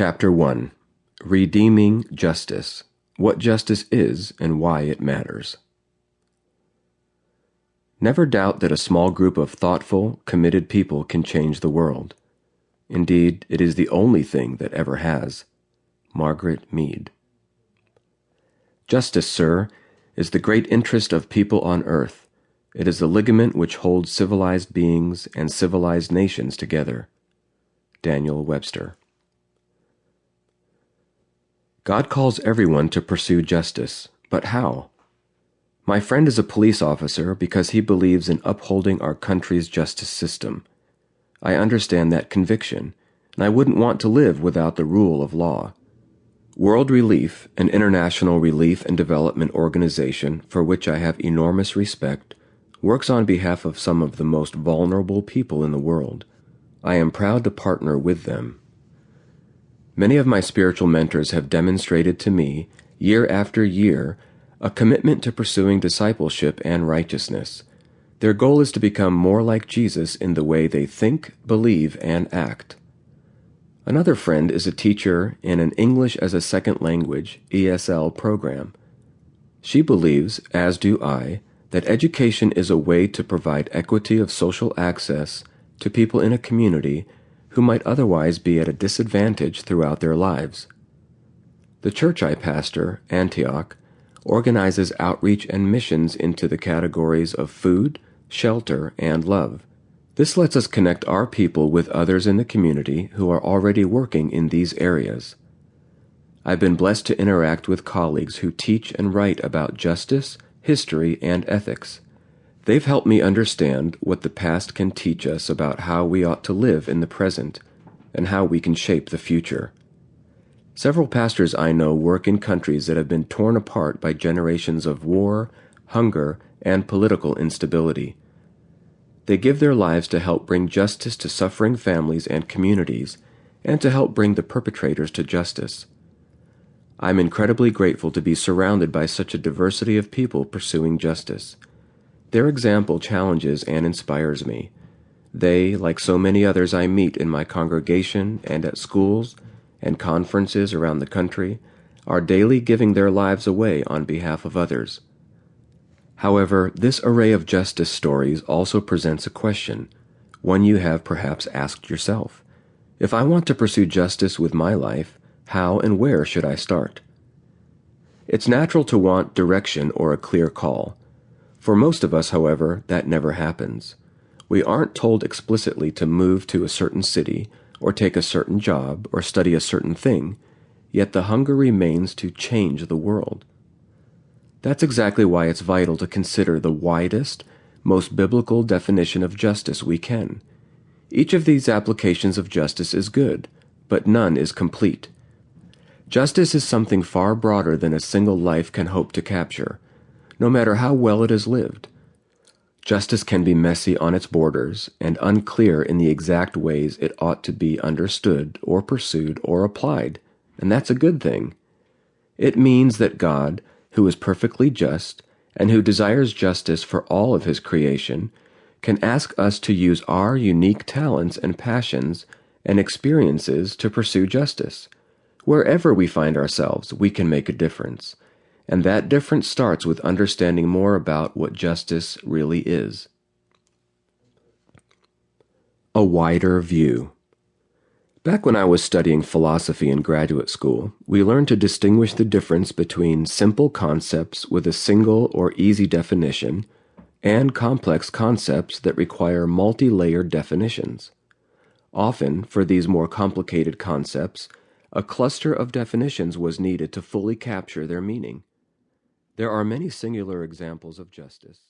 Chapter 1. Redeeming Justice. What Justice is and Why It Matters. Never doubt that a small group of thoughtful, committed people can change the world. Indeed, it is the only thing that ever has. Margaret Mead. Justice, sir, is the great interest of people on earth. It is the ligament which holds civilized beings and civilized nations together. Daniel Webster. God calls everyone to pursue justice, but how? My friend is a police officer because he believes in upholding our country's justice system. I understand that conviction, and I wouldn't want to live without the rule of law. World Relief, an international relief and development organization for which I have enormous respect, works on behalf of some of the most vulnerable people in the world. I am proud to partner with them. Many of my spiritual mentors have demonstrated to me, year after year, a commitment to pursuing discipleship and righteousness. Their goal is to become more like Jesus in the way they think, believe, and act. Another friend is a teacher in an English as a Second Language ESL program. She believes, as do I, that education is a way to provide equity of social access to people in a community who might otherwise be at a disadvantage throughout their lives. The church I pastor, Antioch, organizes outreach and missions into the categories of food, shelter, and love. This lets us connect our people with others in the community who are already working in these areas. I've been blessed to interact with colleagues who teach and write about justice, history, and ethics. They've helped me understand what the past can teach us about how we ought to live in the present and how we can shape the future. Several pastors I know work in countries that have been torn apart by generations of war, hunger, and political instability. They give their lives to help bring justice to suffering families and communities and to help bring the perpetrators to justice. I'm incredibly grateful to be surrounded by such a diversity of people pursuing justice. Their example challenges and inspires me. They, like so many others I meet in my congregation and at schools and conferences around the country, are daily giving their lives away on behalf of others. However, this array of justice stories also presents a question, one you have perhaps asked yourself. If I want to pursue justice with my life, how and where should I start? It's natural to want direction or a clear call. For most of us, however, that never happens. We aren't told explicitly to move to a certain city, or take a certain job, or study a certain thing, yet the hunger remains to change the world. That's exactly why it's vital to consider the widest, most biblical definition of justice we can. Each of these applications of justice is good, but none is complete. Justice is something far broader than a single life can hope to capture, no matter how well it is lived. Justice can be messy on its borders and unclear in the exact ways it ought to be understood or pursued or applied, and that's a good thing. It means that God, who is perfectly just and who desires justice for all of His creation, can ask us to use our unique talents and passions and experiences to pursue justice. Wherever we find ourselves, we can make a difference. And that difference starts with understanding more about what justice really is. A wider view. Back when I was studying philosophy in graduate school, we learned to distinguish the difference between simple concepts with a single or easy definition and complex concepts that require multi-layered definitions. Often, for these more complicated concepts, a cluster of definitions was needed to fully capture their meaning. There are many singular examples of justice.